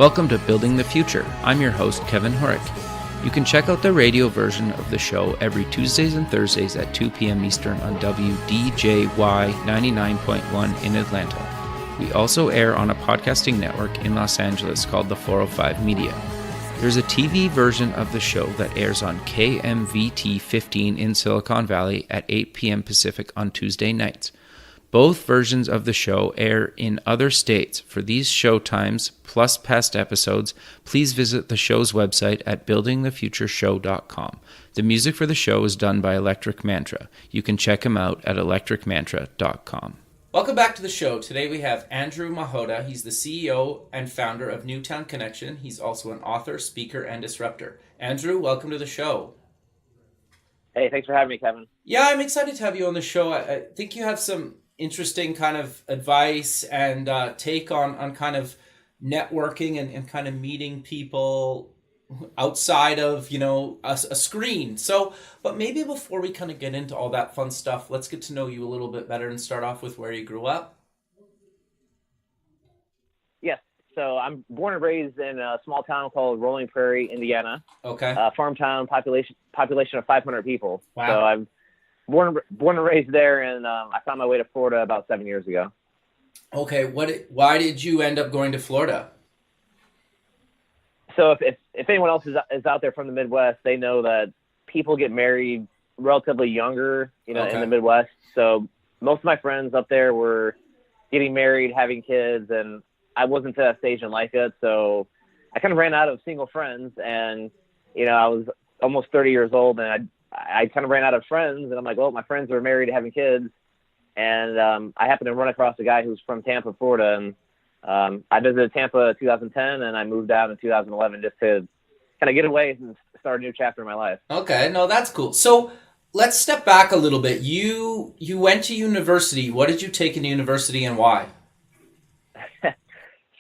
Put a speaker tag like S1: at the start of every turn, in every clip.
S1: Welcome to Building the Future. I'm your host, Kevin Horick. You can check out the radio version of the show every Tuesdays and Thursdays at 2 p.m. Eastern on WDJY 99.1 in Atlanta. We also air on a podcasting network in Los Angeles called the 405 Media. There's a TV version of the show that airs on KMVT 15 in Silicon Valley at 8 p.m. Pacific on Tuesday nights. Both versions of the show air in other states. For these show times, plus past episodes, please visit the show's website at buildingthefutureshow.com. The music for the show is done by Electric Mantra. You can check him out at electricmantra.com. Welcome back to the show. Today we have Andrew Machota. He's the CEO and founder of Newtown Connection. He's also an author, speaker, and disruptor. Andrew, welcome to the show.
S2: Hey, thanks for having me, Kevin.
S1: Yeah, I'm excited to have you on the show. I think you have some interesting kind of advice and take on kind of networking and kind of meeting people outside of, a screen. So, but maybe before we kind of get into all that fun stuff, let's get to know you a little bit better and start off with where you grew up.
S2: Yes. So I'm born and raised in a small town called Rolling Prairie, Indiana.
S1: Okay.
S2: Farm town, population of 500 people.
S1: Wow.
S2: So I'm born and raised there, and I found my way to Florida about 7 years ago.
S1: Okay. Why did you end up going to Florida?
S2: So if anyone else is out there from the Midwest, they know that people get married relatively younger,
S1: Okay.
S2: in the Midwest. So most of my friends up there were getting married, having kids, and I wasn't to that stage in life yet. So I kind of ran out of single friends, and, I was almost 30 years old, and I kind of ran out of friends, and I'm like, well, my friends are married, having kids, and I happened to run across a guy who's from Tampa, Florida, and I visited Tampa in 2010, and I moved down in 2011 just to kind of get away and start a new chapter in my life.
S1: Okay, no, that's cool. So let's step back a little bit. You went to university. What did you take in university and why?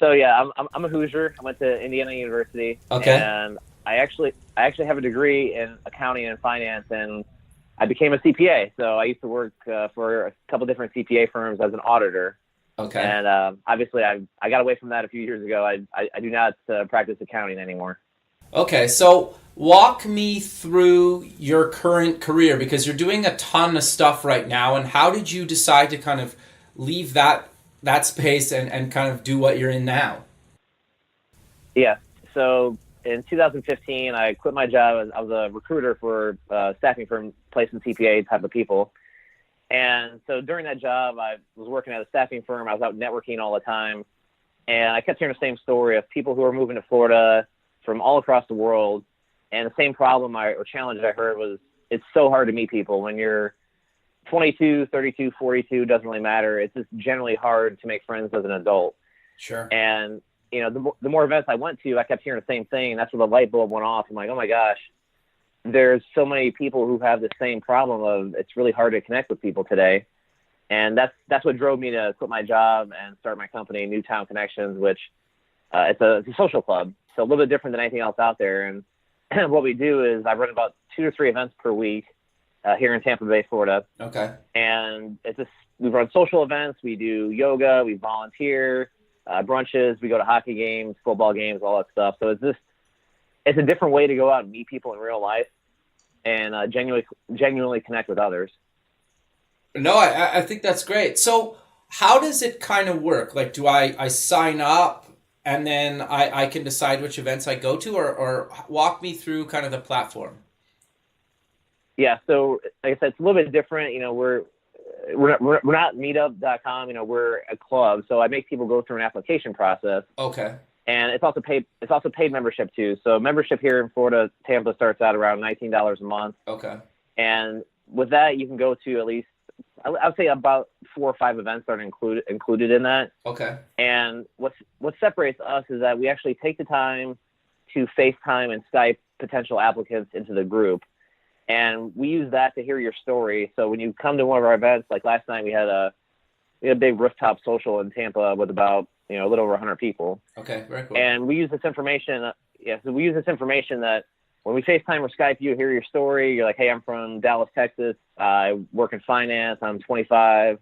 S2: So yeah, I'm a Hoosier. I went to Indiana University.
S1: Okay.
S2: And I actually have a degree in accounting and finance, and I became a CPA. So I used to work for a couple different CPA firms as an auditor.
S1: Okay.
S2: And obviously I got away from that a few years ago. I do not practice accounting anymore.
S1: Okay, so walk me through your current career, because you're doing a ton of stuff right now, and how did you decide to kind of leave that space and kind of do what you're in now?
S2: Yeah, so in 2015, I quit my job. I was a recruiter for a staffing firm placing CPA type of people. And so during that job, I was working at a staffing firm. I was out networking all the time. And I kept hearing the same story of people who were moving to Florida from all across the world. And the same problem or challenge I heard was it's so hard to meet people when you're 22, 32, 42, doesn't really matter. It's just generally hard to make friends as an adult.
S1: Sure.
S2: And, the more events I went to, I kept hearing the same thing. And that's where the light bulb went off. I'm like, oh my gosh, there's so many people who have the same problem of it's really hard to connect with people today. And that's what drove me to quit my job and start my company, Newtown Connections, which it's a social club. So a little bit different than anything else out there. And what we do is I run about 2 to 3 events per week here in Tampa Bay, Florida.
S1: Okay.
S2: And we run social events. We do yoga. We volunteer, brunches. We go to hockey games, football games, all that stuff. So it's a different way to go out and meet people in real life and genuinely connect with others.
S1: No, I think that's great. So how does it kind of work? Like, do I sign up and then I can decide which events I go to, or walk me through kind of the platform?
S2: Yeah, so like I said, it's a little bit different. We're not meetup.com. We're a club, so I make people go through an application process.
S1: Okay.
S2: And it's also paid membership too. So membership here in Florida, Tampa, starts out around $19 a month.
S1: Okay.
S2: And with that, you can go to at least, I would say about 4 or 5 events that are included in that.
S1: Okay.
S2: And what separates us is that we actually take the time to FaceTime and Skype potential applicants into the group. And we use that to hear your story. So when you come to one of our events, like last night, we had a big rooftop social in Tampa with about, a little over 100 people.
S1: Okay, very cool.
S2: And we use this information. So we use this information that when we FaceTime or Skype you, hear your story. You're like, hey, I'm from Dallas, Texas. I work in finance. I'm 25.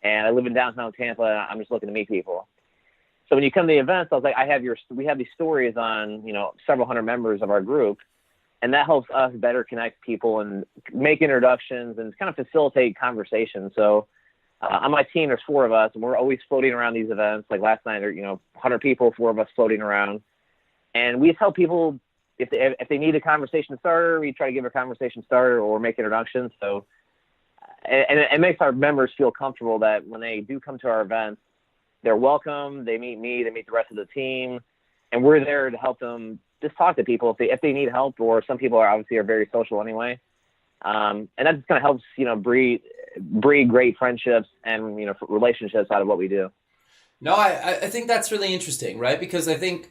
S2: And I live in downtown Tampa. And I'm just looking to meet people. So when you come to the events, I was like, we have these stories on, several hundred members of our group, and that helps us better connect people and make introductions and kind of facilitate conversation. So on my team, there's 4 of us, and we're always floating around these events. Like last night, 100 people, 4 of us floating around, and we tell people if they need a conversation starter, we try to give a conversation starter or make introductions. So, and it makes our members feel comfortable that when they do come to our events, they're welcome. They meet me, they meet the rest of the team, and we're there to help them just talk to people if they need help, or some people are very social anyway. And that just kind of helps, breed great friendships and, relationships out of what we do.
S3: No, I think that's really interesting, right? Because I think,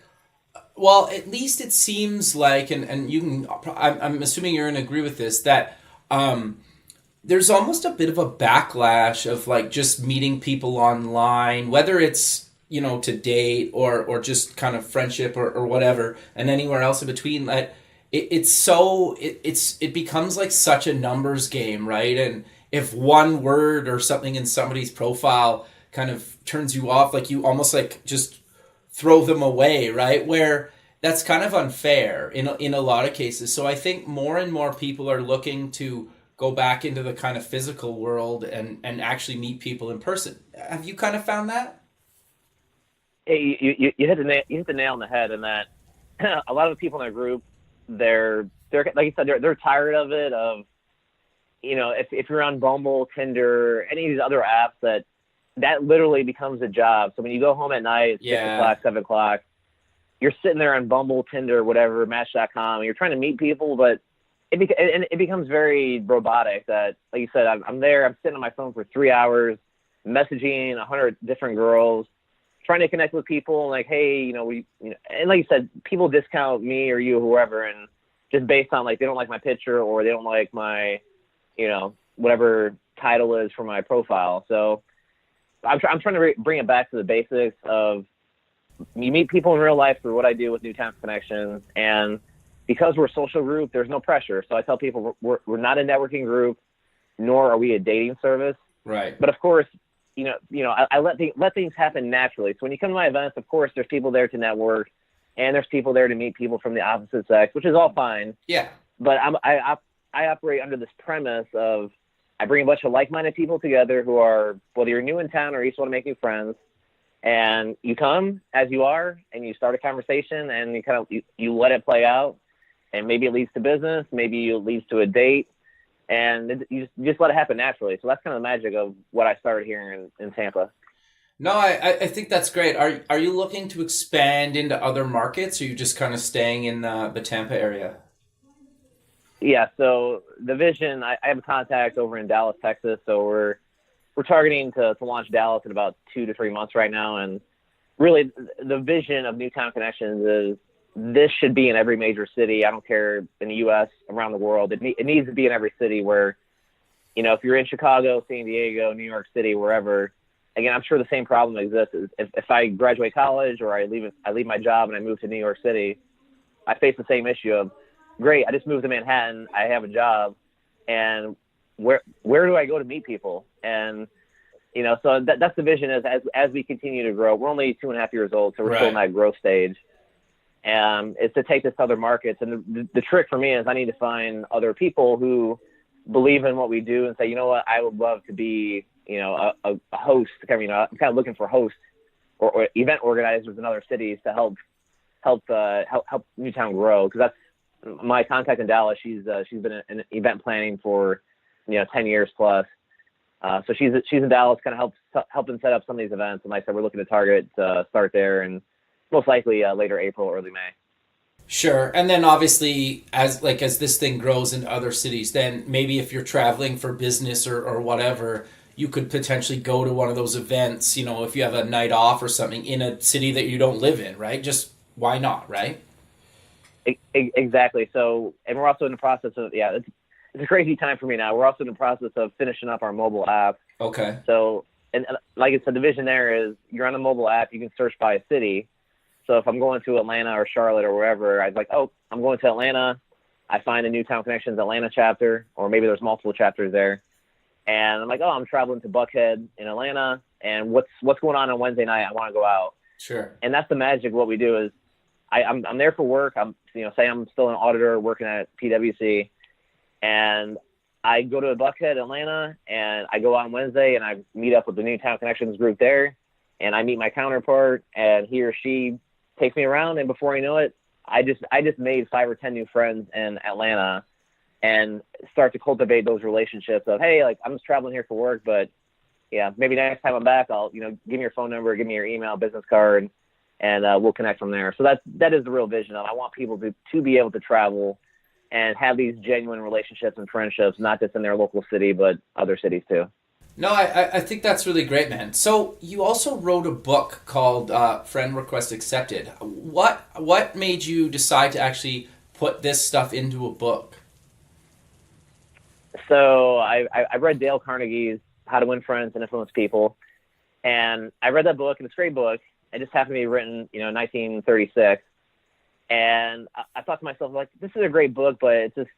S3: well, at least it seems like, and you can, I'm assuming you're going to agree with this, that there's almost a bit of a backlash of like just meeting people online, whether it's, to date or just kind of friendship or whatever, and anywhere else in between. Like it becomes like such a numbers game, right? And if one word or something in somebody's profile kind of turns you off, like you almost like just throw them away, right? Where that's kind of unfair in a lot of cases. So I think more and more people are looking to go back into the kind of physical world and actually meet people in person. Have you kind of found that?
S2: Hey, you hit the nail on the head, in that a lot of the people in our group, they're like you said, they're tired of it. Of if you're on Bumble, Tinder, any of these other apps, that literally becomes a job. So when you go home at night, it's 6 o'clock, 7 o'clock, you're sitting there on Bumble, Tinder, whatever, Match.com, and you're trying to meet people, but it becomes very robotic. That, like you said, I'm there, I'm sitting on my phone for 3 hours, messaging 100 different girls, trying to connect with people, like, hey, and like you said, people discount me or you, whoever, and just based on like they don't like my picture or they don't like my, whatever title is for my profile. So I'm trying to bring it back to the basics of you meet people in real life through what I do with Newtown Connections, and because we're a social group, there's no pressure. So I tell people we're not a networking group, nor are we a dating service.
S3: Right.
S2: But of course, I let things happen naturally. So when you come to my events, of course, there's people there to network, and there's people there to meet people from the opposite sex, which is all fine.
S3: Yeah.
S2: But I operate under this premise of I bring a bunch of like-minded people together who are, whether you're new in town or you just want to make new friends, and you come as you are, and you start a conversation, and you let it play out, and maybe it leads to business, maybe it leads to a date, and you just let it happen naturally. So that's kind of the magic of what I started here in Tampa.
S3: No, I think that's great. Are you looking to expand into other markets, or are you just kind of staying in the Tampa area?
S2: Yeah, so the vision, I have a contact over in Dallas, Texas, so we're targeting to launch Dallas in about 2 to 3 months right now. And really the vision of Newtown Connections is this should be in every major city. I don't care, in the U.S., around the world. It needs to be in every city where, if you're in Chicago, San Diego, New York City, wherever, again, I'm sure the same problem exists. If I graduate college or I leave my job and I move to New York City, I face the same issue of, great, I just moved to Manhattan, I have a job, and where do I go to meet people? And so that's the vision, is as we continue to grow. We're only 2.5 years old, so we're still in that growth stage. Is to take this to other markets. And the trick for me is I need to find other people who believe in what we do and say, you know what, I would love to be, a host. I'm kind of looking for hosts or event organizers in other cities to help Newtown grow. Because that's my contact in Dallas. She's been in event planning for 10 years plus. So she's in Dallas, kind of helping set up some of these events. And like I said, we're looking to target start there, and most likely later April, early May.
S3: Sure. And then obviously as this thing grows into other cities, then maybe if you're traveling for business or whatever, you could potentially go to one of those events, if you have a night off or something in a city that you don't live in, right? Just why not, right?
S2: Exactly. So, and we're also in the process of, it's a crazy time for me now. We're also in the process of finishing up our mobile app.
S3: Okay.
S2: So, and like I said, the vision there is you're on the mobile app, you can search by a city. So if I'm going to Atlanta or Charlotte or wherever, I'm like, oh, I'm going to Atlanta. I find a Newtown Connections Atlanta chapter, or maybe there's multiple chapters there. And I'm like, oh, I'm traveling to Buckhead in Atlanta, and what's going on Wednesday night? I want to go out.
S3: Sure.
S2: And that's the magic of what we do is I'm there for work. Say I'm still an auditor working at PwC, and I go to Buckhead, Atlanta, and I go on Wednesday and I meet up with the Newtown Connections group there, and I meet my counterpart, and he or she takes me around, and before I know it, I just made 5 or 10 new friends in Atlanta, and start to cultivate those relationships of, hey, like, I'm just traveling here for work, but yeah, maybe next time I'm back, I'll, give me your phone number, give me your email, business card, and we'll connect from there. So that is the real vision of, I want people to be able to travel and have these genuine relationships and friendships, not just in their local city, but other cities too.
S3: No, I think that's really great, man. So you also wrote a book called Friend Request Accepted. What made you decide to actually put this stuff into a book?
S2: So I read Dale Carnegie's How to Win Friends and Influence People, and I read that book, and it's a great book. It just happened to be written, in 1936, and I thought to myself, like, this is a great book, but it's just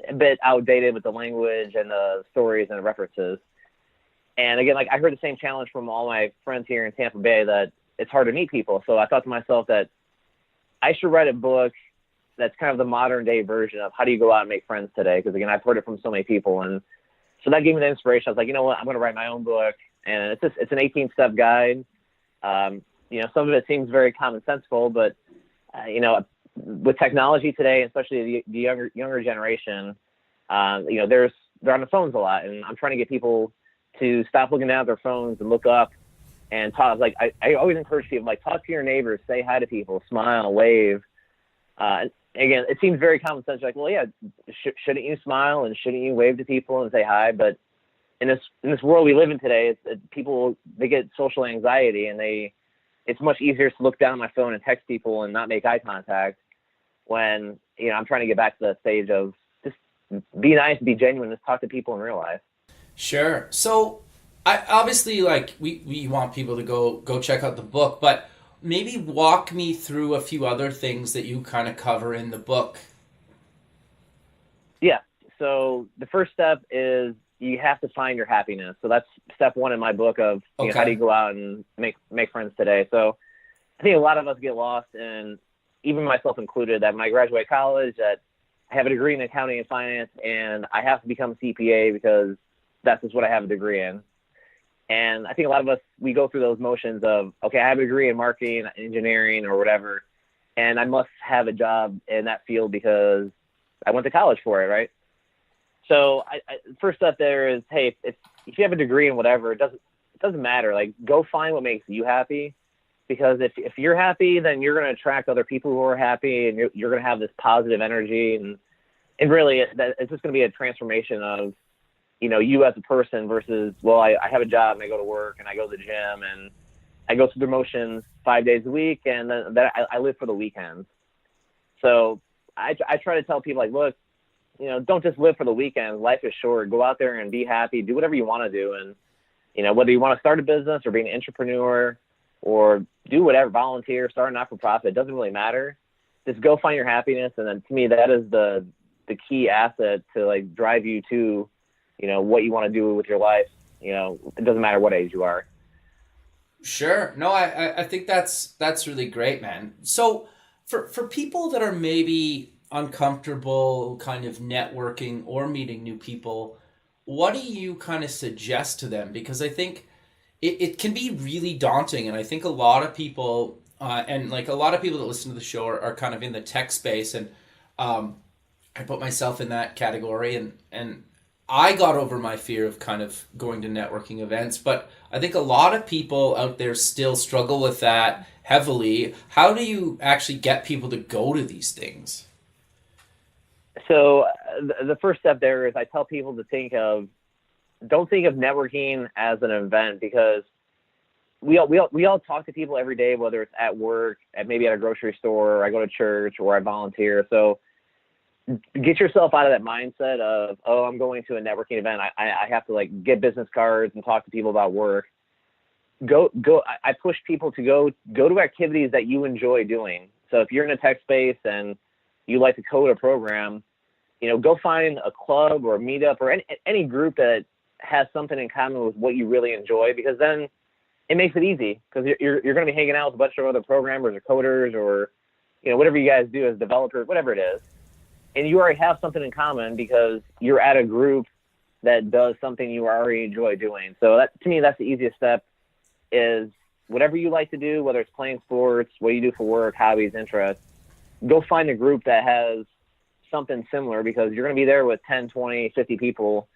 S2: a bit outdated with the language and the stories and the references. And again, like, I heard the same challenge from all my friends here in Tampa Bay that it's hard to meet people. So I thought to myself that I should write a book that's kind of the modern day version of how do you go out and make friends today? Because again, I've heard it from so many people. And so that gave me the inspiration. I was like, you know what, I'm going to write my own book. And it's an 18-step guide. Some of it seems very commonsensical, but, with technology today, especially the younger generation, they're on the phones a lot. And I'm trying to get people to stop looking down at their phones and look up and talk. Like, I always encourage people, like, talk to your neighbors, say hi to people, smile, wave. Again, it seems very common sense. Like, well, yeah, shouldn't you smile and shouldn't you wave to people and say hi? But in this world we live in today, people, they get social anxiety, and it's much easier to look down at my phone and text people and not make eye contact when, I'm trying to get back to that stage of just be nice, be genuine, just talk to people in real life.
S3: Sure. So I obviously, like, we want people to go check out the book, but maybe walk me through a few other things that you kind of cover in the book.
S2: Yeah. So the first step is you have to find your happiness. So that's step 1 in my book of how do you go out and make friends today. So I think a lot of us get lost, and even myself included, that when I graduate college, that I have a degree in accounting and finance, and I have to become a CPA because that's just what I have a degree in. And I think a lot of us, we go through those motions of, okay, I have a degree in marketing, engineering, or whatever, and I must have a job in that field because I went to college for it, right? So first step there is, hey, if you have a degree in whatever, it doesn't matter. Like, go find what makes you happy, because if you're happy, then you're going to attract other people who are happy, and you're going to have this positive energy, and really it's just going to be a transformation of, you as a person versus, well, I have a job and I go to work and I go to the gym and I go through the motions 5 days a week, and then I live for the weekends. So I try to tell people, like, look, don't just live for the weekend. Life is short. Go out there and be happy. Do whatever you want to do. And, whether you want to start a business or be an entrepreneur or do whatever, volunteer, start a not-for-profit, it doesn't really matter. Just go find your happiness. And then to me, that is the key asset to, like, drive you to, what you want to do with your life. It doesn't matter what age you are.
S3: Sure. No, I think that's really great, man. So for people that are maybe uncomfortable kind of networking or meeting new people, what do you kind of suggest to them? Because I think it can be really daunting, and I think a lot of people and like a lot of people that listen to the show are kind of in the tech space, and I put myself in that category, and I got over my fear of kind of going to networking events, but I think a lot of people out there still struggle with that heavily. How do you actually get people to go to these things?
S2: So the first step there is I tell people to don't think of networking as an event, because we all talk to people every day, whether it's at work, maybe at a grocery store, or I go to church, or I volunteer. So get yourself out of that mindset of, oh, I'm going to a networking event, I have to, like, get business cards and talk to people about work. I push people to go to activities that you enjoy doing. So if you're in a tech space and you like to code a program, go find a club or a meetup or any group that has something in common with what you really enjoy, because then it makes it easy because you're going to be hanging out with a bunch of other programmers or coders or, whatever you guys do as developers, whatever it is. And you already have something in common because you're at a group that does something you already enjoy doing. So that, to me, that's the easiest step is whatever you like to do, whether it's playing sports, what you do for work, hobbies, interests, go find a group that has something similar because you're going to be there with 10, 20, 50 people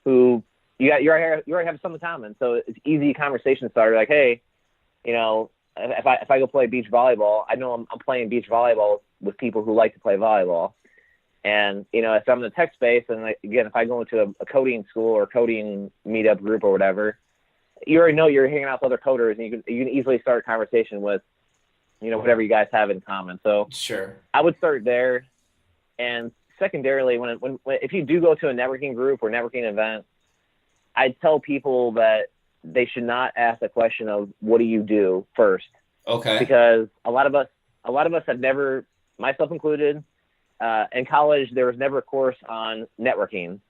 S2: who you already have something common. So it's easy conversation starter. Like, hey, if I go play beach volleyball, I know I'm playing beach volleyball with people who like to play volleyball. And, if I'm in the tech space and again, if I go into a coding school or coding meetup group or whatever, you already know you're hanging out with other coders and you can easily start a conversation with, whatever you guys have in common. So
S3: sure,
S2: I would start there. And secondarily, if you do go to a networking group or networking event, I'd tell people that they should not ask the question of what do you do first. Okay. Because a lot of us have never, myself included, in college, there was never a course on networking.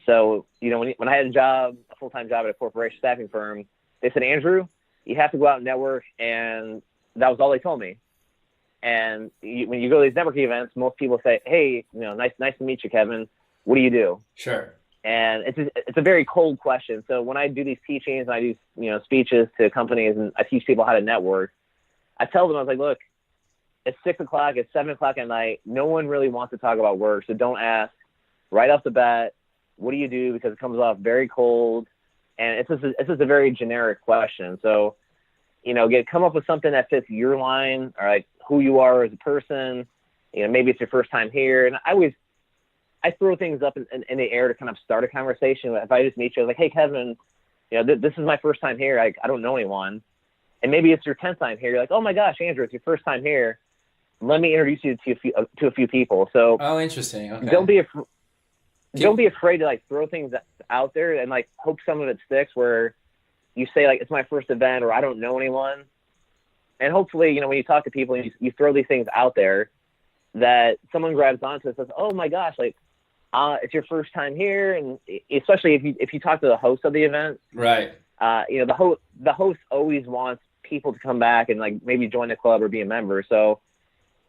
S2: So, when I had a full-time job at a corporation staffing firm, they said, Andrew, you have to go out and network. And that was all they told me. And when you go to these networking events, most people say, hey, nice to meet you, Kevin. What do you do? Sure. And it's a very cold question. So when I do these teachings and I do, speeches to companies and I teach people how to network, I tell them, I was like, look, it's 6 o'clock, it's 7 o'clock at night. No one really wants to talk about work. So don't ask right off the bat, what do you do? Because it comes off very cold. And it's just a very generic question. So, come up with something that fits your line or like who you are as a person. Maybe it's your first time here. And I throw things up in the air to kind of start a conversation. If I just meet you, I was like, hey, Kevin, this is my first time here. I don't know anyone. And maybe it's your 10th time here. You're like, oh my gosh, Andrew, it's your first time here. Let me introduce you to a few people. So, oh, interesting. Okay. Don't be afraid to throw things out there and hope some of it sticks where you say it's my first event or I don't know anyone. And hopefully, when you talk to people and you throw these things out there that someone grabs onto and says, oh my gosh, it's your first time here. And especially if you talk to the host of the event, right. The host always wants people to come back and maybe join the club or be a member. So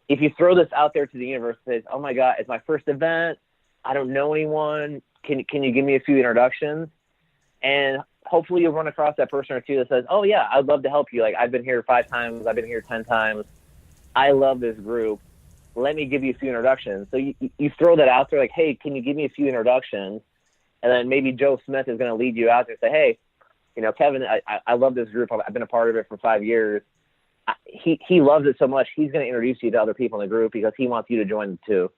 S2: if you throw this out there to the universe and says, oh my God, it's my first event. I don't know anyone. Can you give me a few introductions? And hopefully you'll run across that person or two that says, oh yeah, I'd love to help you. I've been here 5 times. I've been here 10 times. I love this group. Let me give you a few introductions. So you throw that out there hey, can you give me a few introductions? And then maybe Joe Smith is going to lead you out there and say, hey, Kevin, I love this group. I've been a part of it for 5 years. He loves it so much. He's going to introduce you to other people in the group because he wants you to join too.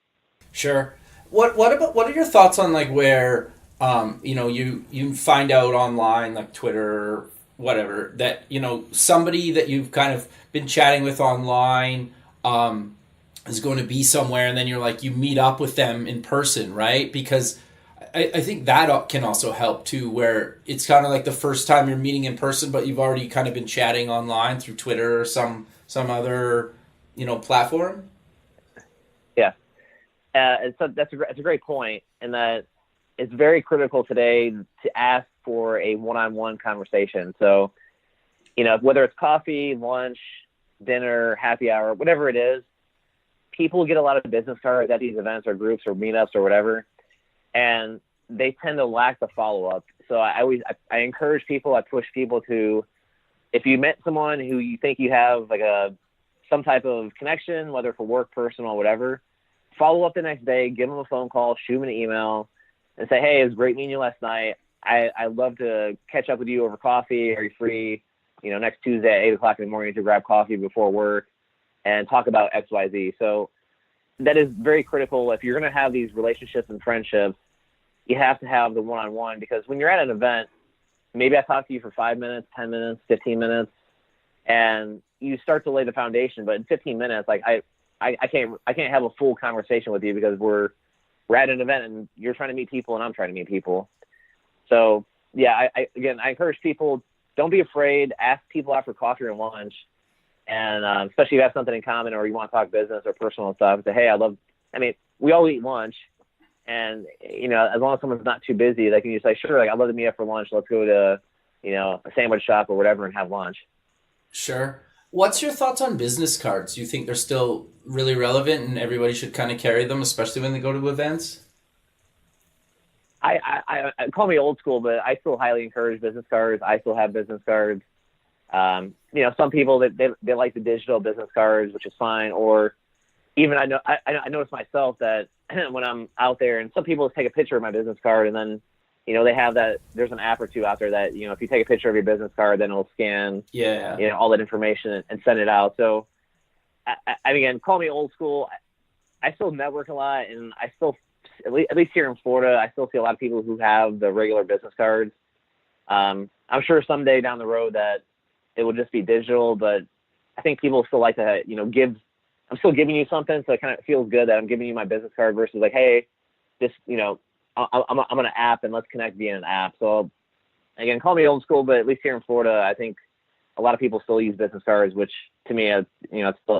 S2: Sure.
S3: What are your thoughts on where you find out online Twitter or whatever that somebody that you've kind of been chatting with online is going to be somewhere and then you meet up with them in person, right? Because I think that can also help too, where it's kind of the first time you're meeting in person, but you've already kind of been chatting online through Twitter or some other platform.
S2: Yeah. And so that's a great point, in that it's very critical today to ask for a one-on-one conversation. So, whether it's coffee, lunch, dinner, happy hour, whatever it is, people get a lot of business cards at these events or groups or meetups or whatever, and they tend to lack the follow-up. So I encourage people, I push people to, if you met someone who you think you have some type of connection, whether for work, personal, whatever, follow up the next day, give them a phone call, shoot them an email, and say, hey, it was great meeting you last night. I'd love to catch up with you over coffee. Are you free, next Tuesday at 8 o'clock in the morning to grab coffee before work and talk about X, Y, Z. So that is very critical. If you're going to have these relationships and friendships, you have to have the one-on-one, because when you're at an event, maybe I talk to you for 5 minutes, 10 minutes, 15 minutes, and you start to lay the foundation. But in 15 minutes, I can't have a full conversation with you because we're at an event and you're trying to meet people and I'm trying to meet people. So yeah, I encourage people, don't be afraid. Ask people out for coffee or lunch, and especially if you have something in common or you want to talk business or personal stuff. Say, hey, we all eat lunch, and as long as someone's not too busy, they can just say, sure, I'd love to meet up for lunch. Let's go to a sandwich shop or whatever and have lunch.
S3: Sure. What's your thoughts on business cards? Do you think they're still really relevant and everybody should kind of carry them, especially when they go to events?
S2: I call me old school, but I still highly encourage business cards. I still have business cards. Some people that they like the digital business cards, which is fine. Or even I notice myself that when I'm out there, and some people take a picture of my business card, and then they have that. There's an app or two out there that if you take a picture of your business card, then it'll scan all that information and send it out. So again, call me old school. I still network a lot, and I still, at least here in Florida, I still see a lot of people who have the regular business cards. I'm sure someday down the road that it will just be digital, but I think people still like to, give. I'm still giving you something, so it kind of feels good that I'm giving you my business card versus like, hey, this, I'm on an app and let's connect via an app. So again, call me old school, but at least here in Florida, I think a lot of people still use business cards, which to me, it's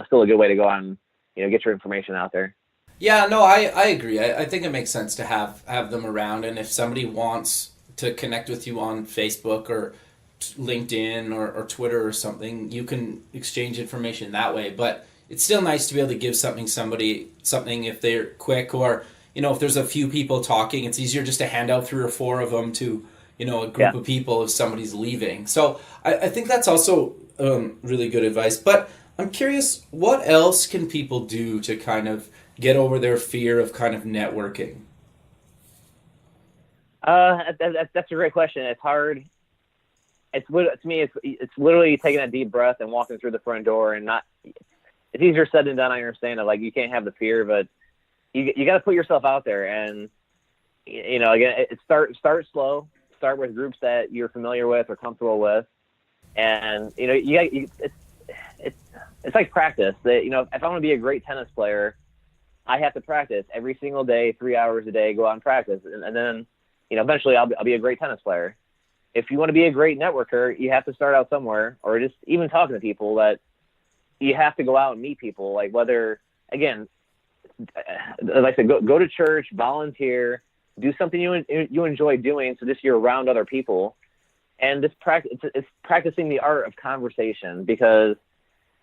S2: still a good way to go on, get your information out there.
S3: Yeah, no, I agree. I think it makes sense to have them around. And if somebody wants to connect with you on Facebook or LinkedIn or Twitter or something, you can exchange information that way. But it's still nice to be able to give somebody something if they're quick, or if there's a few people talking, it's easier just to hand out 3 or 4 of them to a group of people if somebody's leaving. So I think that's also really good advice. But I'm curious, what else can people do to kind of get over their fear of kind of networking?
S2: That's a great question. It's hard. To me, it's literally taking a deep breath and walking through the front door, and not. It's easier said than done. I understand that, like, you can't have the fear, but you got to put yourself out there, and again, start slow. Start with groups that you're familiar with or comfortable with, and it's like practice. That if I want to be a great tennis player, I have to practice every single day, 3 hours a day, go out and practice, and then eventually I'll be a great tennis player. If you want to be a great networker, you have to start out somewhere, or just even talking to people. That you have to go out and meet people. Like, whether, again, like I said, go to church, volunteer, do something you enjoy doing, so just you're around other people, and just it's practicing the art of conversation. Because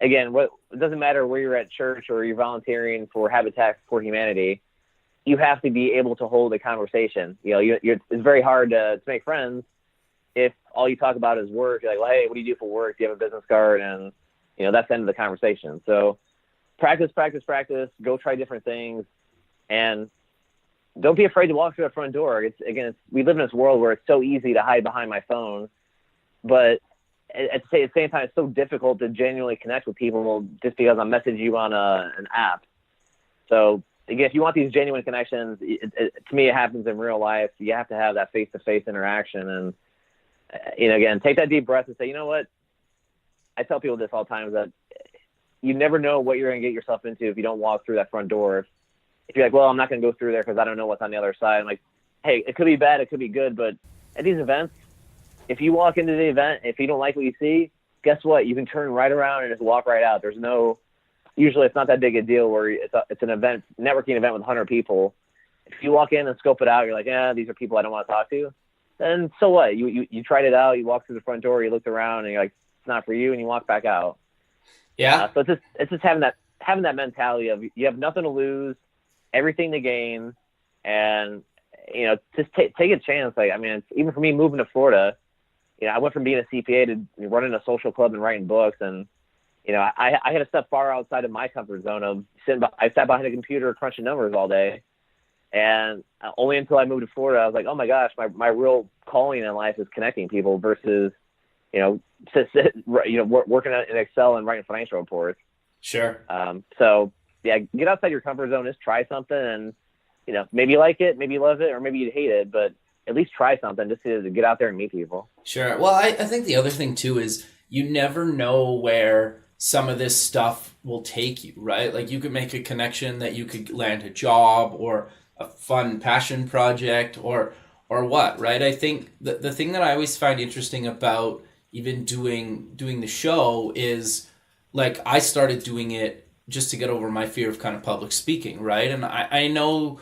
S2: again, it doesn't matter where you're at church or you're volunteering for Habitat for Humanity, you have to be able to hold a conversation. It's very hard to make friends if all you talk about is work. You're like, well, hey, what do you do for work? Do you have a business card? And that's the end of the conversation. So practice, go try different things, and don't be afraid to walk through that front door. We live in this world where it's so easy to hide behind my phone, but at the same time, it's so difficult to genuinely connect with people just because I message you on an app. So again, if you want these genuine connections, to me, it happens in real life. You have to have that face-to-face interaction, and again, take that deep breath and say, you know what? I tell people this all the time, that you never know what you're going to get yourself into if you don't walk through that front door. If you're like, well, I'm not going to go through there because I don't know what's on the other side. I'm like, hey, it could be bad, it could be good, but at these events, if you walk into the event, if you don't like what you see, guess what? You can turn right around and just walk right out. Usually it's not that big a deal where it's an event, networking event with 100 people. If you walk in and scope it out, you're like, these are people I don't want to talk to. Then so what? You tried it out. You walked through the front door. You looked around, and you're like, it's not for you, and you walk back out.
S3: Yeah.
S2: So it's just having that mentality of you have nothing to lose, everything to gain, and just take a chance. Like, I mean, even for me moving to Florida, I went from being a CPA to running a social club and writing books, and I had to step far outside of my comfort zone of I sat behind a computer crunching numbers all day. And only until I moved to Florida, I was like, oh my gosh, my real calling in life is connecting people versus, working in Excel and writing financial reports.
S3: Sure.
S2: So yeah, get outside your comfort zone, just try something, and, maybe you like it, maybe you love it, or maybe you hate it, but at least try something just to get out there and meet people.
S3: Sure. Well, I think the other thing too is you never know where some of this stuff will take you, right? Like, you could make a connection that you could land a job or a fun passion project or what, right? I think the thing that I always find interesting about even doing the show is, like, I started doing it just to get over my fear of kind of public speaking, right? And I know,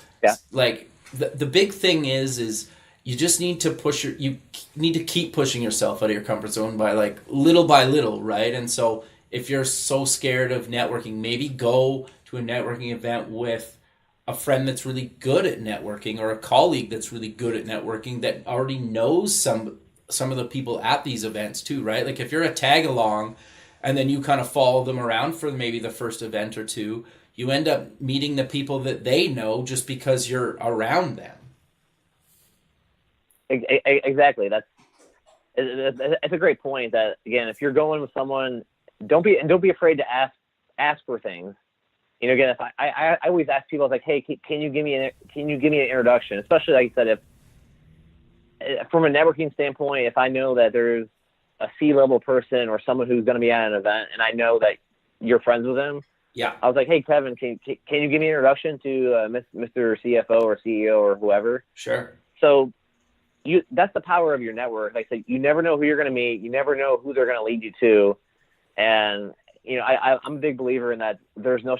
S3: like, the big thing is you just need to you need to keep pushing yourself out of your comfort zone by like little by little, right? And so if you're so scared of networking, maybe go to a networking event with a friend that's really good at networking, or a colleague that's really good at networking that already knows some of the people at these events too, right? Like if you're a tag along and then you kind of follow them around for maybe the first event or two, you end up meeting the people that they know just because you're around them.
S2: Exactly. It's a great point. That again, if you're going with someone, don't be afraid to ask for things. You know, again, if I always ask people, like, hey, can you give me an introduction? Especially like you said, if from a networking standpoint, if I know that there's a C-level person or someone who's going to be at an event, and I know that you're friends with them,
S3: yeah,
S2: I was like, hey, Kevin, can you give me an introduction to Mr. CFO or CEO or whoever?
S3: Sure.
S2: So that's the power of your network. Like I said, you never know who you're going to meet. You never know who they're going to lead you to. And, you know, I'm a big believer in that there's no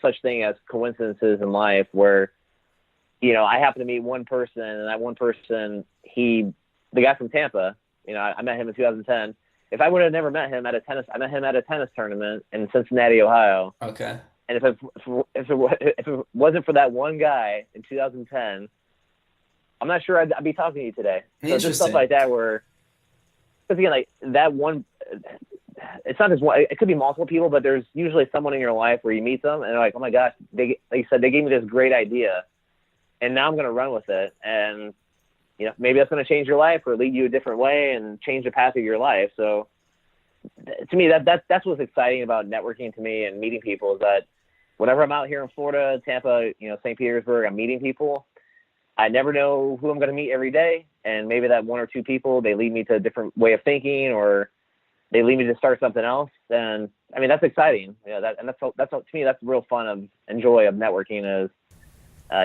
S2: such thing as coincidences in life where, you know, I happen to meet one person, and that one person, the guy from Tampa, you know, I met him in 2010. If I would have never met him I met him at a tennis tournament in Cincinnati, Ohio.
S3: Okay.
S2: And if it wasn't for that one guy in 2010, I'm not sure I'd be talking to you today. So just stuff like that where, because again, like that one, it's not just one, it could be multiple people, but there's usually someone in your life where you meet them and they're like, oh my gosh, like you said, they gave me this great idea and now I'm going to run with it. And, you know, maybe that's going to change your life or lead you a different way and change the path of your life. So to me, that's what's exciting about networking to me and meeting people, is that whenever I'm out here in Florida, Tampa, you know, St. Petersburg, I'm meeting people. I never know who I'm going to meet every day. And maybe that one or two people, they lead me to a different way of thinking, or they lead me to start something else. And I mean, that's exciting. Yeah. That's to me, that's the real fun and joy of networking is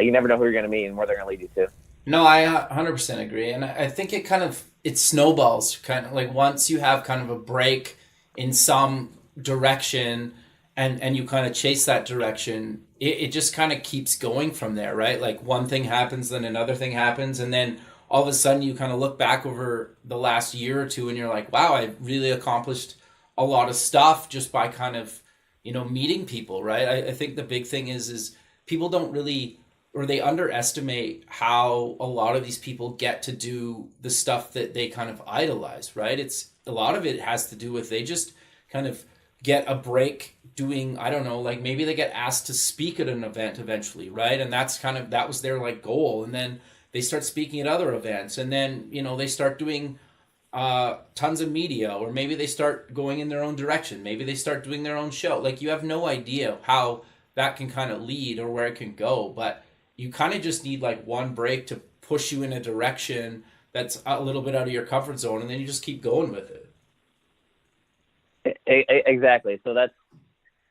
S2: you never know who you're going to meet and where they're going to lead you to.
S3: No, I 100% agree. And I think it snowballs kind of like once you have kind of a break in some direction and you kind of chase that direction, it just kind of keeps going from there, right? Like one thing happens, then another thing happens. And then all of a sudden you kind of look back over the last year or two and you're like, wow, I really accomplished a lot of stuff just by kind of, you know, meeting people, right? I think the big thing is people don't really, or they underestimate how a lot of these people get to do the stuff that they kind of idolize, right? A lot of it has to do with they just kind of get a break doing, I don't know, like maybe they get asked to speak at an event eventually, right? And that was their like goal. And then they start speaking at other events, and then, you know, they start doing tons of media, or maybe they start going in their own direction. Maybe they start doing their own show. Like you have no idea how that can kind of lead or where it can go, but you kind of just need like one break to push you in a direction that's a little bit out of your comfort zone, and then you just keep going with it.
S2: Exactly. So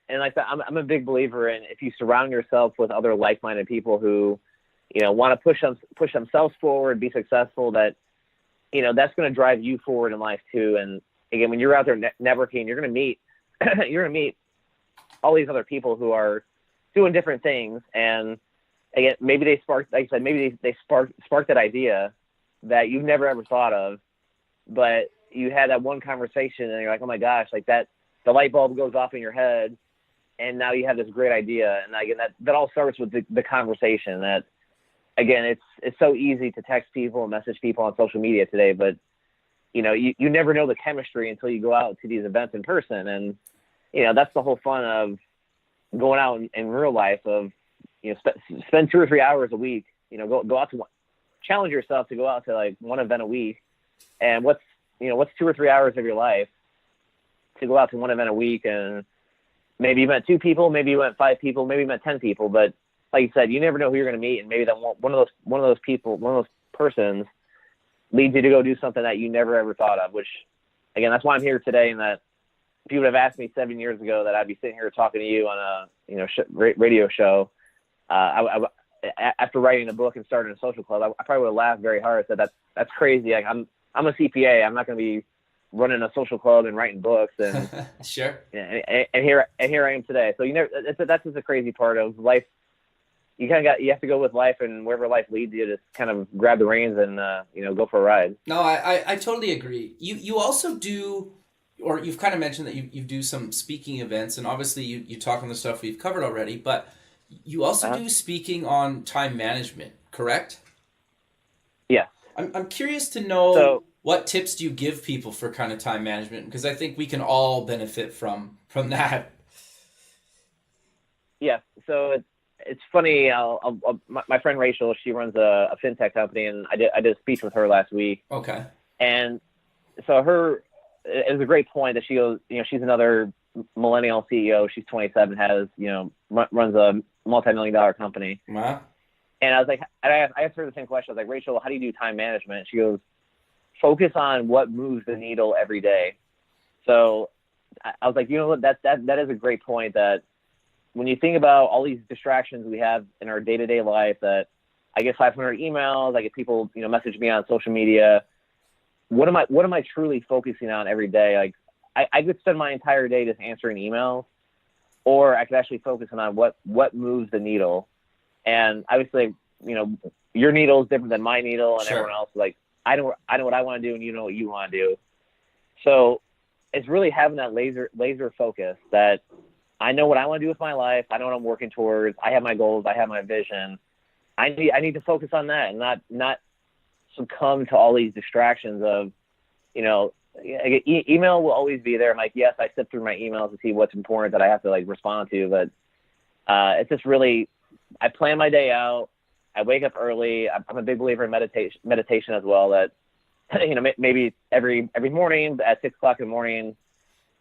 S2: and like that, I'm a big believer in, if you surround yourself with other like-minded people who, you know, want to push themselves forward, be successful, that, you know, that's going to drive you forward in life too. And again, when you're out there networking, you're going to meet all these other people who are doing different things. And again, maybe they sparked, like I said, maybe they sparked that idea that you've never ever thought of, but you had that one conversation and you're like, oh my gosh, like that, the light bulb goes off in your head, and now you have this great idea. And again, that all starts with the conversation. That, again, it's so easy to text people and message people on social media today, but you know, you never know the chemistry until you go out to these events in person. And, you know, that's the whole fun of going out in real life, of, you know, spend 2 or 3 hours a week, you know, go out to challenge yourself to go out to like one event a week. And what's 2 or 3 hours of your life to go out to one event a week, and maybe you met 2 people, maybe you met 5 people, maybe you met 10 people, but like you said, you never know who you're going to meet, and maybe that one of those people, one of those persons, leads you to go do something that you never ever thought of. Which, again, that's why I'm here today. And that if you would have asked me 7 years ago that I'd be sitting here talking to you on a radio show, after writing a book and starting a social club, I probably would have laughed very hard. Said that's crazy. Like I'm a CPA. I'm not going to be running a social club and writing books. And
S3: sure.
S2: And here I am today. So that's just a crazy part of life. you have to go with life, and wherever life leads you, just kind of grab the reins and go for a ride.
S3: No, I totally agree. You also do, or you've kind of mentioned that you do some speaking events, and obviously you talk on the stuff we've covered already, but you also do speaking on time management, correct?
S2: Yes.
S3: I'm curious to know, what tips do you give people for kind of time management? Because I think we can all benefit from that.
S2: Yeah. So it's funny. My friend Rachel, she runs a fintech company, and I did a speech with her last week.
S3: Okay.
S2: And so it was a great point that she goes, she's another millennial CEO. She's 27, has, runs a multi-million-dollar company.
S3: Wow.
S2: And I was like, I asked her the same question. I was like, Rachel, how do you do time management? She goes, focus on what moves the needle every day. So I was like, what, that is a great point, that when you think about all these distractions we have in our day-to-day life, that I get 500 emails, I get people, message me on social media. What am I truly focusing on every day? Like I could spend my entire day just answering emails, or I could actually focus on what moves the needle. And obviously, your needle is different than my needle, and
S3: Sure.
S2: everyone else. Like I know what I want to do, and you know what you want to do. So it's really having that laser focus, that I know what I want to do with my life. I know what I'm working towards. I have my goals. I have my vision. I need to focus on that, and not succumb to all these distractions of, email will always be there. I'm like, yes, I sift through my emails to see what's important that I have to respond to, but it's just really, I plan my day out. I wake up early. I'm a big believer in meditation as well, that, maybe every morning at 6:00 in the morning,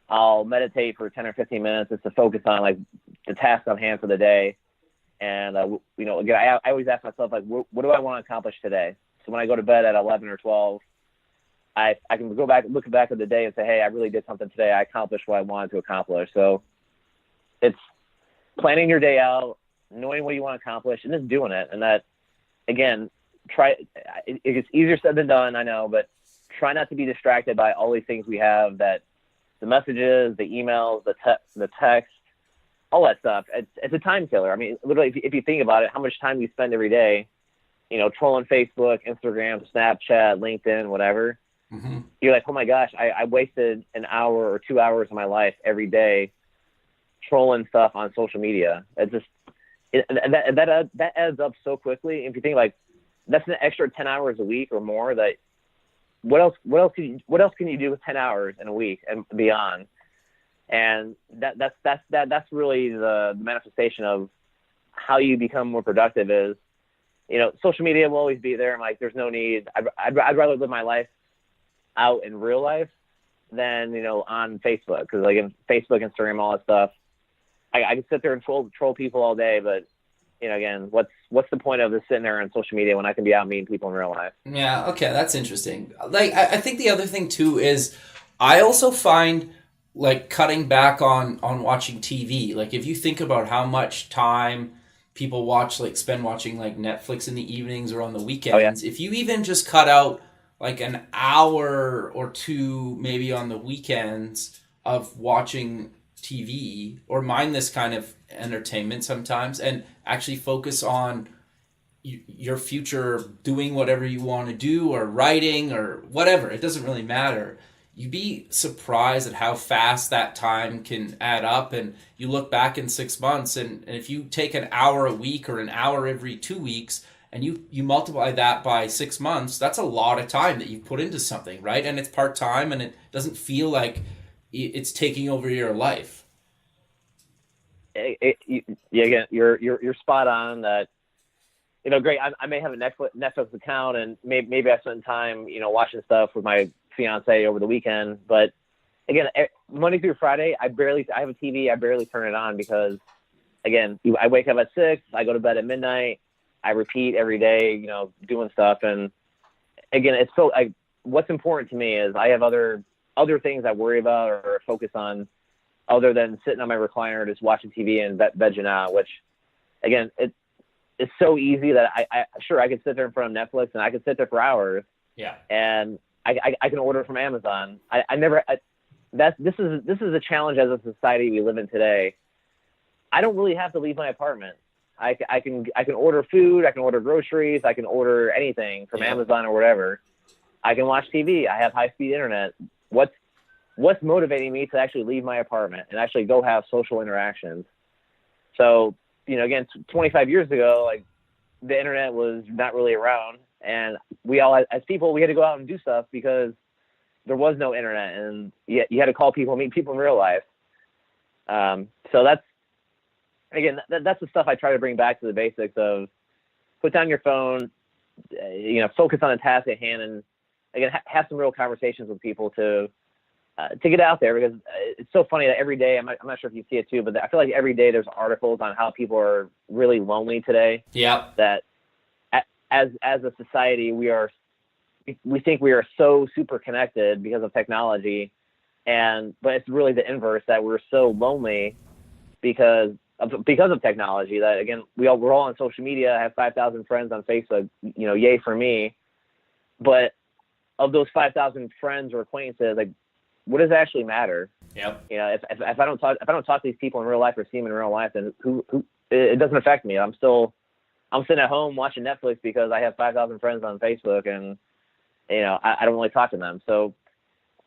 S2: I'll meditate for 10 or 15 minutes just to focus on the task on hand for the day. And, again, I always ask myself, what do I want to accomplish today? So when I go to bed at 11 or 12, I can look back at the day and say, hey, I really did something today. I accomplished what I wanted to accomplish. So it's planning your day out, knowing what you want to accomplish, and just doing it. And that, again, it's easier said than done, I know, but try not to be distracted by all these things we have, that the messages, the emails, the text, all that stuff. It's a time killer. I mean, literally, if you think about it, how much time you spend every day, trolling Facebook, Instagram, Snapchat, LinkedIn, whatever.
S3: Mm-hmm.
S2: You're like, oh my gosh, I wasted an hour or 2 hours of my life every day trolling stuff on social media. It's just, that adds up so quickly. If you think that's an extra 10 hours a week or more, that what else can you do with 10 hours in a week and beyond? And that's really the manifestation of how you become more productive. Is, social media will always be there. I'm like, there's no need. I'd rather live my life out in real life than, on Facebook. Because in Facebook, Instagram, all that stuff, I can sit there and troll people all day, but again, what's the point of just sitting there on social media when I can be out meeting people in real life?
S3: Yeah, okay, that's interesting. I think the other thing too is, I also find cutting back on watching TV. If you think about how much time people spend watching Netflix in the evenings or on the weekends, if you even just cut out an hour or two maybe on the weekends of watching TV, or mind this kind of entertainment sometimes, and actually focus on your future, doing whatever you want to do, or writing, or whatever, it doesn't really matter. You'd be surprised at how fast that time can add up, and you look back in 6 months, and if you take an hour a week or an hour every 2 weeks, and you multiply that by 6 months, that's a lot of time that you put into something, right? And it's part-time, and it doesn't feel like it's taking over your life.
S2: Again, you're spot on that. Great. I may have a Netflix account, and maybe I spend time, watching stuff with my fiance over the weekend. But again, Monday through Friday, I have a TV. I barely turn it on, because, again, I wake up at 6, I go to bed at midnight, I repeat every day, doing stuff. And again, it's so, what's important to me is I have other things I worry about or focus on, other than sitting on my recliner, just watching TV and vegging out, which, again, it's so easy that I could sit there in front of Netflix and I could sit there for hours.
S3: Yeah.
S2: And I can order from Amazon. This is a challenge as a society we live in today. I don't really have to leave my apartment. I can order food, I can order groceries, I can order anything from Amazon or whatever. I can watch TV. I have high-speed internet. What's motivating me to actually leave my apartment and actually go have social interactions? So, again, 25 years ago, like, the internet was not really around, and we all, as people, we had to go out and do stuff because there was no internet, and you had to call people, meet people in real life. So that's the stuff I try to bring back to the basics of put down your phone, focus on the task at hand, and again, have some real conversations with people to get out there, because it's so funny that every day, I'm not sure if you see it too, but I feel like every day there's articles on how people are really lonely today.
S3: Yeah.
S2: That as a society, we think we are so super connected because of technology, but it's really the inverse, that we're so lonely because of technology, that again, we're all on social media. I have 5,000 friends on Facebook, yay for me. But of those 5,000 friends or acquaintances, like, what does actually matter?
S3: Yep.
S2: If I don't talk to these people in real life or see them in real life, then who it doesn't affect me. I'm sitting at home watching Netflix because I have 5,000 friends on Facebook, and I don't really talk to them. So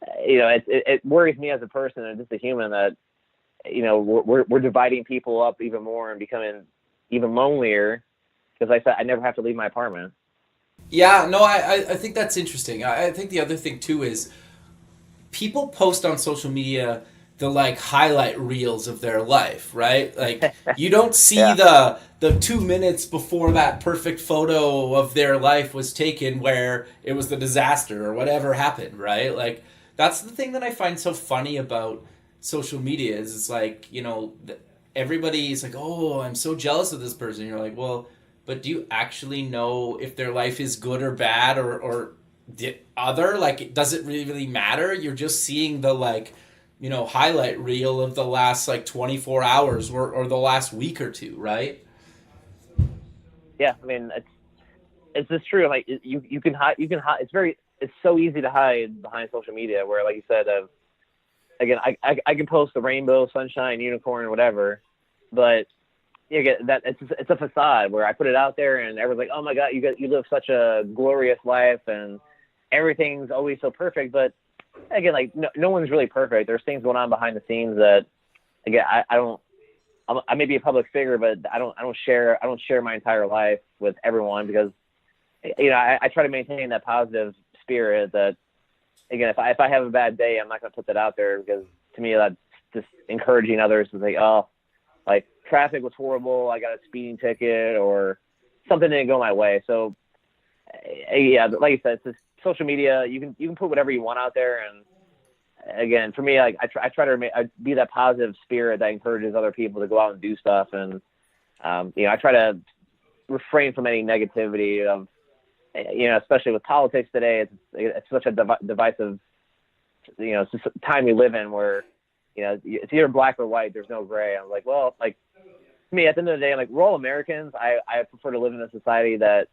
S2: it worries me as a person and just a human that we're dividing people up even more and becoming even lonelier, because like I said, I never have to leave my apartment.
S3: Yeah, no, I think that's interesting. I think the other thing too is people post on social media the like highlight reels of their life, right? Like you don't see the 2 minutes before that perfect photo of their life was taken where it was the disaster or whatever happened, right? Like that's the thing that I find so funny about social media is it's like, everybody's like, oh, I'm so jealous of this person. You're like, well, but do you actually know if their life is good or bad or the other? Like, does it really matter? You're just seeing the highlight reel of the last 24 hours or the last week or two, right?
S2: Yeah, I mean, it's just true. Like you can hide. It's so easy to hide behind social media. Where, like you said, again, I can post the rainbow, sunshine, unicorn, whatever, but it's a facade where I put it out there and everyone's like, oh my God, you live such a glorious life and everything's always so perfect. But again, like no one's really perfect. There's things going on behind the scenes that, again, I may be a public figure, but I don't share my entire life with everyone, because I try to maintain that positive spirit that, again, if I have a bad day, I'm not going to put that out there, because to me that's just encouraging others to say, oh, like traffic was horrible, I got a speeding ticket, or something didn't go my way. So but like you said, it's just social media. You can put whatever you want out there, and again, for me, like I try to be that positive spirit that encourages other people to go out and do stuff, and I try to refrain from any negativity of, especially with politics today. It's such a divisive, it's just a time we live in where, it's either black or white. There's no gray. I'm like, well, like, to me, at the end of the day, like, we're all Americans. I prefer to live in a society that,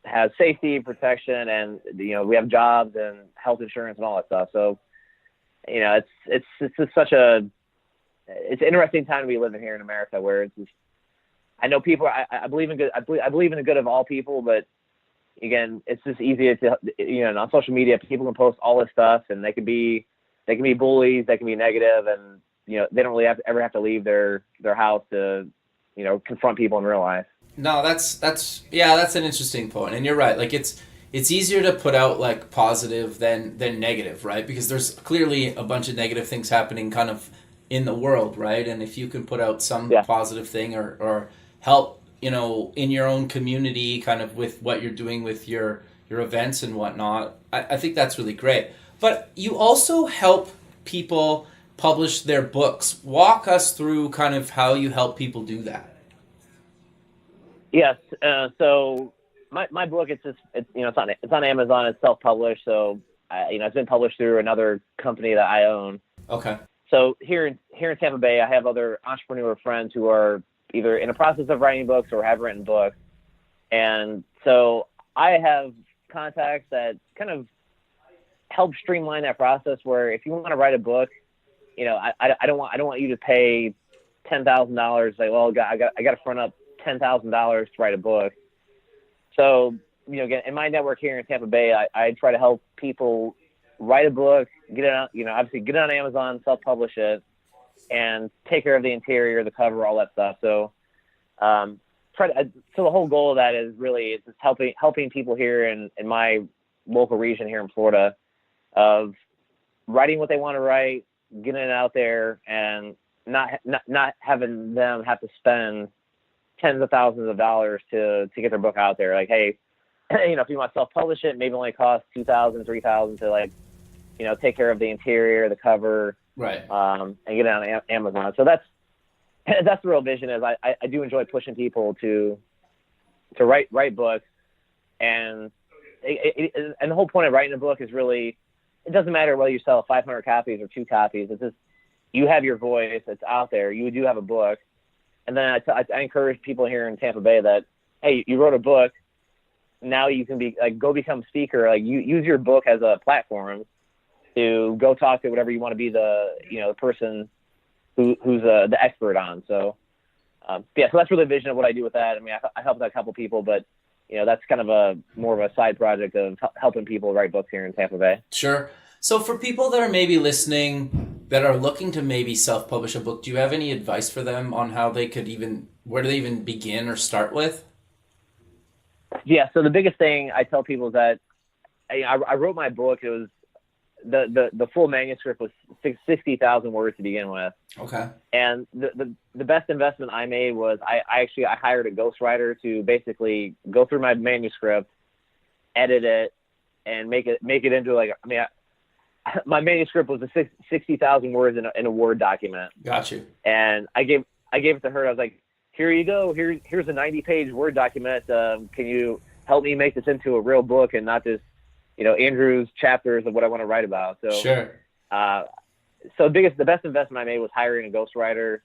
S2: has safety, protection, and, we have jobs and health insurance and all that stuff. So, it's just it's an interesting time to be living here in America, where it's just, I know people, I believe in good, I believe in the good of all people, but again, it's just easier to, on social media, people can post all this stuff, and they can be bullies, they can be negative, and they don't really ever have to leave their house to confront people in real life.
S3: No, that's an interesting point, and you're right. Like it's easier to put out like positive than negative, right? Because there's clearly a bunch of negative things happening kind of in the world, right? And if you can put out some positive thing or help, in your own community, kind of with what you're doing with your events and whatnot, I think that's really great. But you also help people publish their books. Walk us through kind of how you help people do that.
S2: Yes. So my book, it's on Amazon. It's self-published. So it's been published through another company that I own.
S3: Okay.
S2: So here in Tampa Bay, I have other entrepreneur friends who are either in the process of writing books or have written books. And so I have contacts that kind of help streamline that process, where if you want to write a book, I don't want you to pay $10,000. Like, well, I got to front up $10,000 to write a book. So, again, in my network here in Tampa Bay, I try to help people write a book, get it on, obviously get it on Amazon, self-publish it, and take care of the interior, the cover, all that stuff. So, so the whole goal of that is really just helping people here in my local region here in Florida of writing what they want to write, getting it out there, and not having them have to spend tens of thousands of dollars to get their book out there. Like, hey, if you want to self-publish it, maybe it only costs $2,000, $3,000 to take care of the interior, the cover,
S3: right,
S2: and get it on Amazon. So that's the real vision. Is I do enjoy pushing people to write books, and and the whole point of writing a book is really, it doesn't matter whether you sell 500 copies or 2 copies. It's just you have your voice. It's out there. You do have a book. And then I encourage people here in Tampa Bay that, hey, you wrote a book. Now you can go become a speaker. Like, you use your book as a platform to go talk to whatever you want to be the person who's the expert on. So, so that's really the vision of what I do with that. I mean, I help a couple people, but that's kind of more of a side project of helping people write books here in Tampa Bay.
S3: Sure. So for people that are maybe listening that are looking to maybe self-publish a book, do you have any advice for them on how they could where do they even begin or start with?
S2: Yeah. So the biggest thing I tell people is that I wrote my book. It was the full manuscript was 60,000 words to begin with.
S3: Okay.
S2: And the best investment I made was I hired a ghostwriter to basically go through my manuscript, edit it, and make it into my manuscript was 60,000 words in a Word document.
S3: Got you.
S2: And I gave it to her. I was like, here you go. Here's a 90-page Word document. Can you help me make this into a real book and not just, Andrew's chapters of what I want to write about? So
S3: sure.
S2: So the best investment I made was hiring a ghostwriter.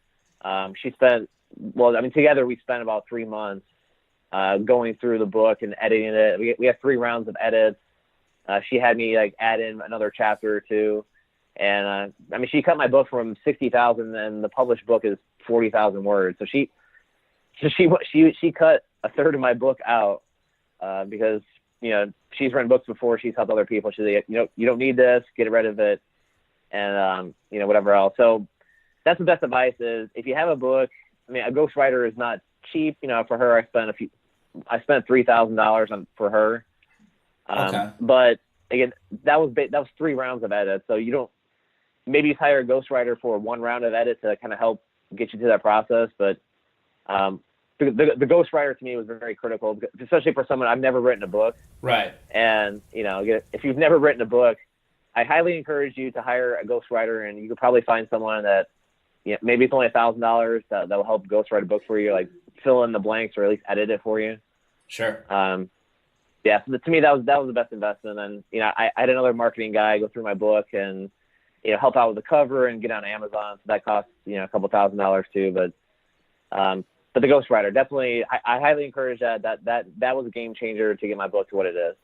S2: Together we spent about 3 months going through the book and editing it. We had 3 rounds of edits. She had me add in another chapter or 2, and she cut my book from 60,000, and the published book is 40,000 words. So she cut a third of my book out because she's written books before. She's helped other people. She's like, you don't need this. Get rid of it, and whatever else. So that's the best advice is if you have a book. A ghostwriter is not cheap. For her, I spent $3,000 for her.
S3: Okay.
S2: But again, that was 3 rounds of edits. So maybe you hire a ghostwriter for 1 round of edit to kind of help get you through that process. But the ghostwriter to me was very critical, especially for someone. I've never written a book.
S3: Right.
S2: And if you've never written a book, I highly encourage you to hire a ghostwriter, and you could probably find someone that maybe it's only $1,000 that will help ghostwrite a book for you, like fill in the blanks or at least edit it for you.
S3: Sure.
S2: So to me, that was the best investment. And, I had another marketing guy go through my book and, help out with the cover and get on Amazon. So that costs, a couple $1,000s too. But the ghostwriter, definitely, I highly encourage that was a game changer to get my book to what it is.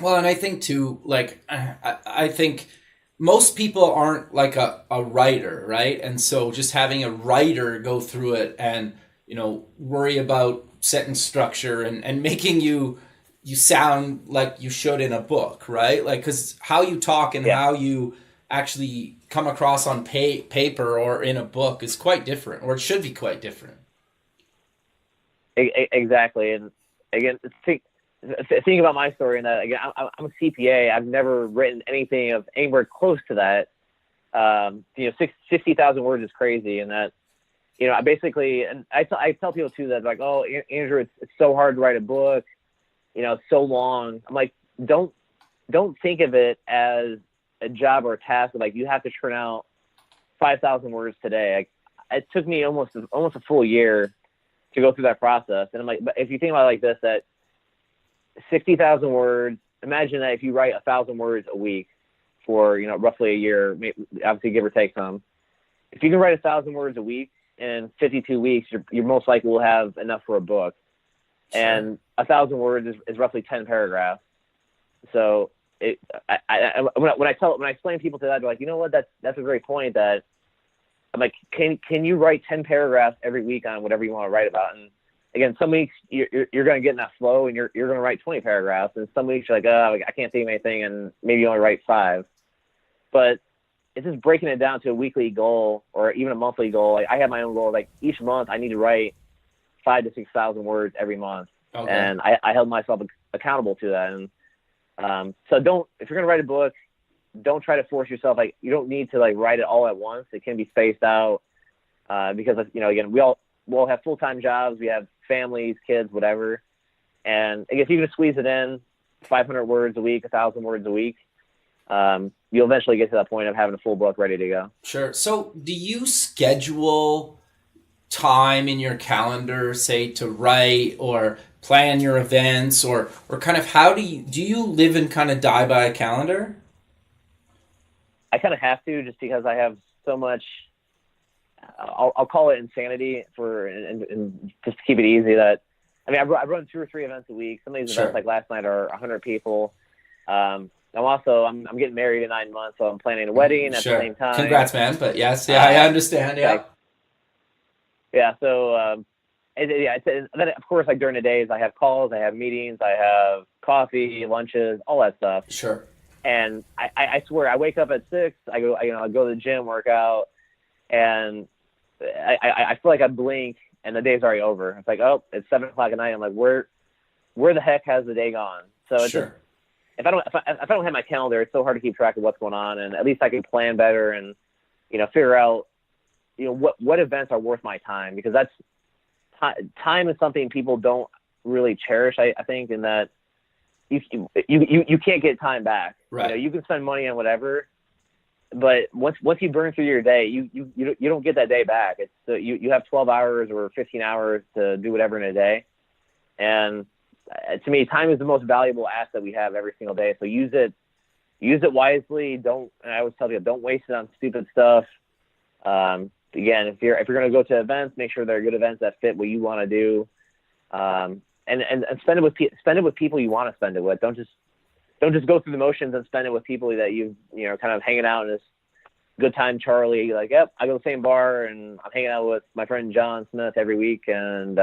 S3: Well, and I think too, I think most people aren't like a writer, right? And so just having a writer go through it and, worry about sentence structure and making you sound like you should in a book, right? Because how you talk and how you actually come across on paper or in a book is quite different, or it should be quite different.
S2: Exactly. And again, think about my story in that, again, I'm a CPA. I've never written anything of anywhere close to that. 60,000 words is crazy. And that, I basically, and I tell people too that oh, Andrew, it's so hard to write a book. It's so long. I'm like, don't think of it as a job or a task. You have to turn out 5,000 words today. It took me almost a full year to go through that process. And I'm like, but if you think about it like this, that 60,000 words, imagine that if you write 1,000 words a week for, roughly a year, obviously give or take some, if you can write 1,000 words a week in 52 weeks, you most likely will have enough for a book. Sure. And 1,000 words is roughly 10 paragraphs. So when I explain people to that, they're like, you know what, that's a great point, that I'm like, can you write 10 paragraphs every week on whatever you want to write about? And again, some weeks you're going to get in that flow and you're going to write 20 paragraphs. And some weeks you're like, oh, I can't think of anything. And maybe you only write 5. But it's just breaking it down to a weekly goal or even a monthly goal. Like, I have my own goal. Like each month I need to write 5,000 to 6,000 words every month. Okay. And I held myself accountable to that. And so if you're going to write a book, don't try to force yourself. Like, you don't need to like write it all at once. It can be spaced out because, again, we all have full-time jobs. We have families, kids, whatever. And I guess you can squeeze it in 500 words a week, 1,000 words a week. You'll eventually get to that point of having a full book ready to go. Sure.
S3: So do you schedule time in your calendar, say, to write or plan your events, or kind of how do you live and kind of die by a calendar?
S2: I kind of have to, just because I have so much, I'll call it insanity and just to keep it easy. That, I mean, I run 2 or 3 events a week. Some of these events, like last night, are 100 people. I'm getting married in 9 months, so I'm planning a wedding at the same time.
S3: Congrats, man. But yes, I understand. Yeah.
S2: So, then of course, like during the days, I have calls, I have meetings, I have coffee, lunches, all that stuff.
S3: Sure.
S2: And I swear, I wake up at 6. I go to the gym, work out, and I feel like I blink and the day's already over. It's like, oh, it's 7 o'clock at night. I'm like, where the heck has the day gone? So it's just, if I don't have my calendar, it's so hard to keep track of what's going on. And at least I can plan better and figure out what events are worth my time, because that's time is something people don't really cherish. I think, in that you can't get time back.
S3: Right.
S2: You can spend money on whatever, but once you burn through your day, you don't get that day back. It's you have 12 hours or 15 hours to do whatever in a day, and to me, time is the most valuable asset we have every single day. So use it wisely. I always tell people, don't waste it on stupid stuff. Again, if you're going to go to events, make sure they're good events that fit what you want to do, and spend it with people you want to spend it with. Don't just go through the motions and spend it with people that kind of hanging out in this good time Charlie. Like, yep, I go to the same bar and I'm hanging out with my friend John Smith every week, and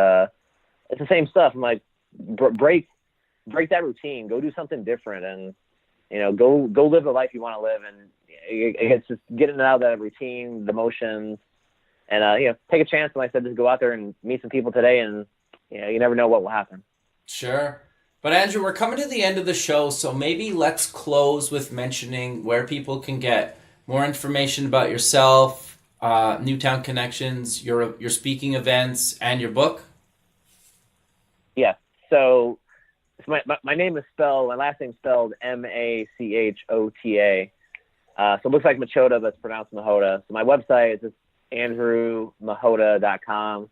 S2: it's the same stuff. I'm like, break that routine. Go do something different, and go live the life you want to live. And it's just getting out of that routine, the motions, and take a chance. Like I said, just go out there and meet some people today, and you never know what will happen.
S3: Sure. But Andrew, we're coming to the end of the show, so maybe let's close with mentioning where people can get more information about yourself, Newtown Connections, your speaking events, and your book.
S2: Yeah. So my name is spelled, my last name is spelled Machota. So it looks like Machota, but it's pronounced Machota. So my website is just andrewmachota.com.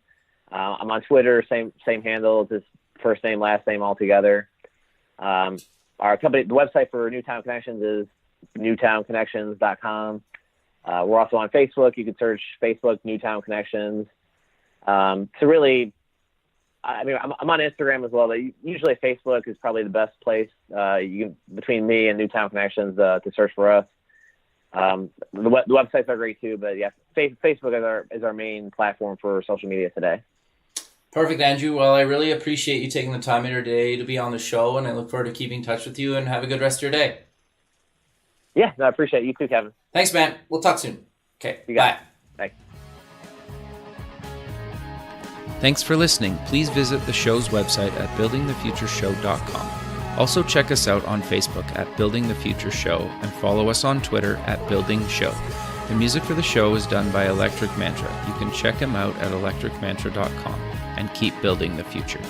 S2: I'm on Twitter, same handle, just first name, last name all together. Our company, the website for Newtown Connections is newtownconnections.com. We're also on Facebook. You can search Facebook Newtown Connections. So really, I'm on Instagram as well, but usually Facebook is probably the best place between me and Newtown Connections to search for us. The websites are great too, but yeah, Facebook is our main platform for social media today.
S3: Perfect, Andrew. Well, I really appreciate you taking the time in your day to be on the show, and I look forward to keeping in touch with you, and have a good rest of your day.
S2: Yeah, I appreciate it. You too, Kevin.
S3: Thanks, man. We'll talk soon. Okay, bye.
S2: Bye.
S1: Thanks for listening. Please visit the show's website at buildingthefutureshow.com. Also check us out on Facebook at Building the Future Show, and follow us on Twitter at Building Show. The music for the show is done by Electric Mantra. You can check him out at electricmantra.com, and keep building the future.